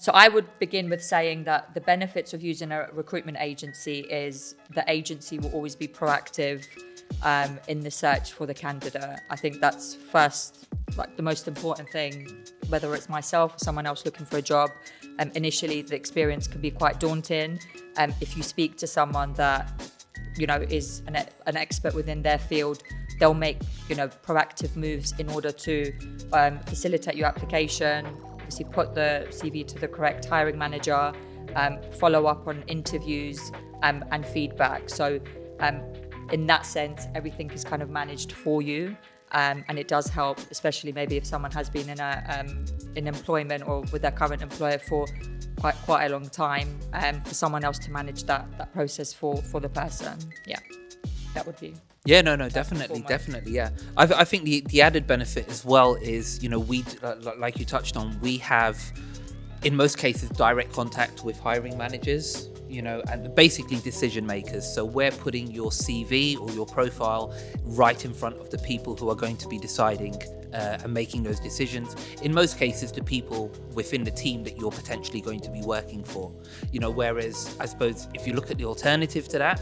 So I would begin with saying that the benefits of using a recruitment agency is the agency will always be proactive in the search for the candidate. I think that's first, like the most important thing, whether it's myself or someone else looking for a job. Initially, the experience can be quite daunting. If you speak to someone that, is an expert within their field, they'll make, proactive moves in order to facilitate your application, obviously put the CV to the correct hiring manager, follow up on interviews and feedback. So in that sense, everything is kind of managed for you. And it does help, especially maybe if someone has been in employment or with their current employer for quite a long time, for someone else to manage that process for the person. Yeah, that would be. Yeah, no, definitely, yeah. I think the added benefit as well is, we, like you touched on, we have, in most cases, direct contact with hiring managers, and basically decision makers. So we're putting your CV or your profile right in front of the people who are going to be deciding and making those decisions. In most cases, the people within the team that you're potentially going to be working for. Whereas I suppose if you look at the alternative to that,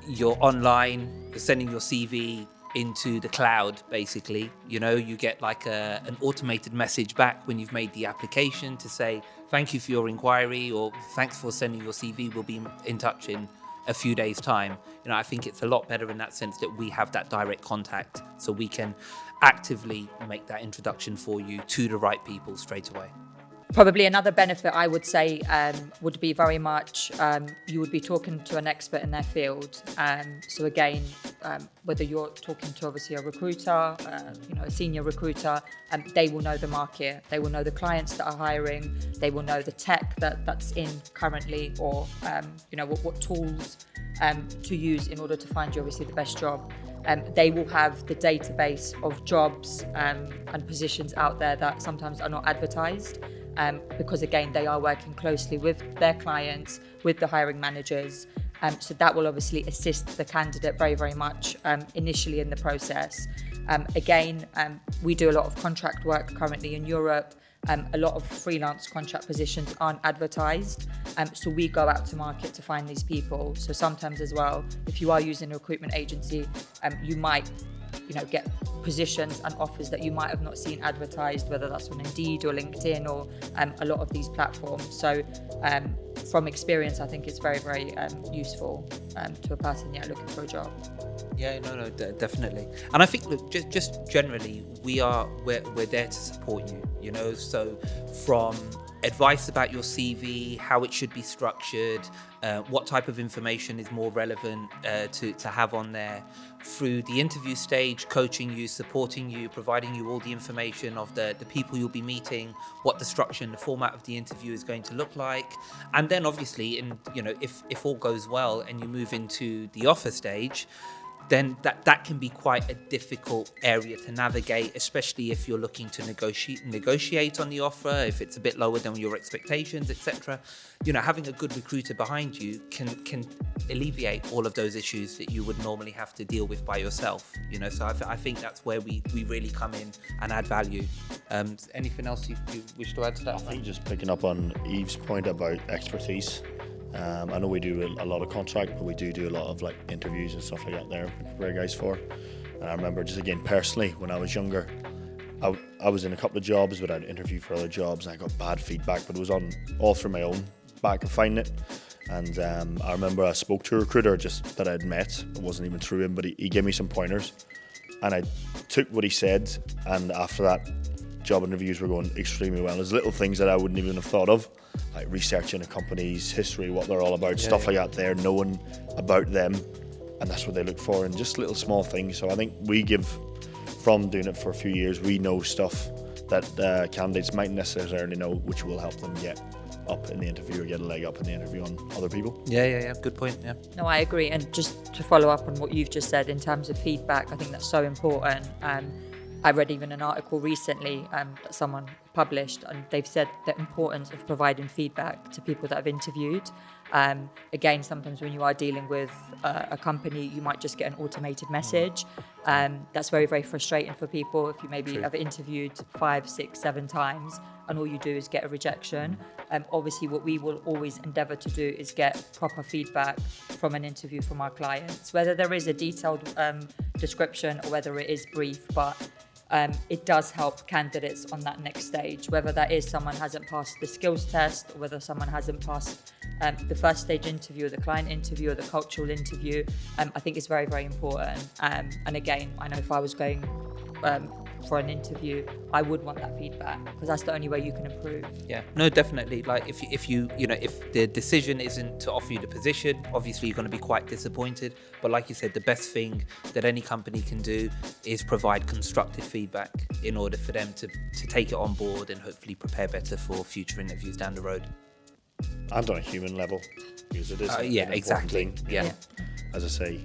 you're online, you're sending your CV into the cloud, basically. You get like an automated message back when you've made the application to say, thank you for your inquiry, or thanks for sending your CV, we'll be in touch in a few days' time. I think it's a lot better in that sense that we have that direct contact, so we can actively make that introduction for you to the right people straight away. Probably another benefit I would say would be very much you would be talking to an expert in their field. So again, whether you're talking to obviously a recruiter, a senior recruiter, they will know the market, they will know the clients that are hiring, they will know the tech that's in currently, or what tools to use in order to find you obviously the best job. They will have the database of jobs and positions out there that sometimes are not advertised. Because again, they are working closely with their clients, with the hiring managers. So that will obviously assist the candidate very, very much initially in the process. Again, we do a lot of contract work currently in Europe. A lot of freelance contract positions aren't advertised. So we go out to market to find these people. So sometimes as well, if you are using a recruitment agency, you might get positions and offers that you might have not seen advertised, whether that's on Indeed or LinkedIn or a lot of these platforms. So from experience, I think it's very, very useful to a person looking for a job. Yeah, no, definitely. And I think, look, just generally, we're there to support you, so from advice about your CV, how it should be structured, what type of information is more relevant to have on there, through the interview stage, coaching you, supporting you, providing you all the information of the people you'll be meeting, what the structure and the format of the interview is going to look like. And then obviously, if all goes well and you move into the offer stage, then that can be quite a difficult area to navigate, especially if you're looking to negotiate on the offer, if it's a bit lower than your expectations, etc. Having a good recruiter behind you can alleviate all of those issues that you would normally have to deal with by yourself. So I think that's where we really come in and add value. Anything else you wish to add to that? I think just picking up on Eve's point about expertise. I know we do a lot of contract, but we do a lot of like interviews and stuff like that there, we prepare guys for. And I remember just again personally, when I was younger, I was in a couple of jobs, but I'd interview for other jobs and I got bad feedback, but it was all through my own back of finding it. And I remember I spoke to a recruiter just that I'd met, it wasn't even through him, but he gave me some pointers and I took what he said, and after that, job interviews were going extremely well. There's little things that I wouldn't even have thought of, like researching a company's history, what they're all about, stuff like that there, knowing about them, and that's what they look for, and just little small things. So I think we give, from doing it for a few years, we know stuff that candidates might necessarily know, which will help them get up in the interview or get a leg up in the interview on other people. Yeah, good point. Yeah. No, I agree. And just to follow up on what you've just said in terms of feedback, I think that's so important. I read even an article recently that someone published, and they've said the importance of providing feedback to people that have interviewed. Again, sometimes when you are dealing with a company, you might just get an automated message. That's very, very frustrating for people if you maybe have interviewed 5, 6, 7 times and all you do is get a rejection. Obviously, what we will always endeavour to do is get proper feedback from an interview from our clients, whether there is a detailed description or whether it is brief, but it does help candidates on that next stage, whether that is someone hasn't passed the skills test or whether someone hasn't passed the first stage interview or the client interview or the cultural interview. I think it's very, very important. And again, I know if I was going for an interview, I would want that feedback because that's the only way you can improve. Yeah, no, definitely. Like if you know, if the decision isn't to offer you the position, obviously you're going to be quite disappointed. But like you said, the best thing that any company can do is provide constructive feedback in order for them to take it on board and hopefully prepare better for future interviews down the road. And on a human level, because it is an important exactly. thing. Yeah. As I say,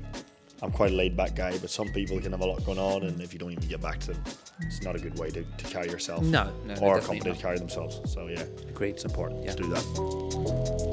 I'm quite a laid-back guy, but some people can have a lot going on, and if you don't even get back to them, it's not a good way to carry yourself. No, or a definitely company not. to carry themselves. So yeah, Agreed. it's important Yeah. to do that.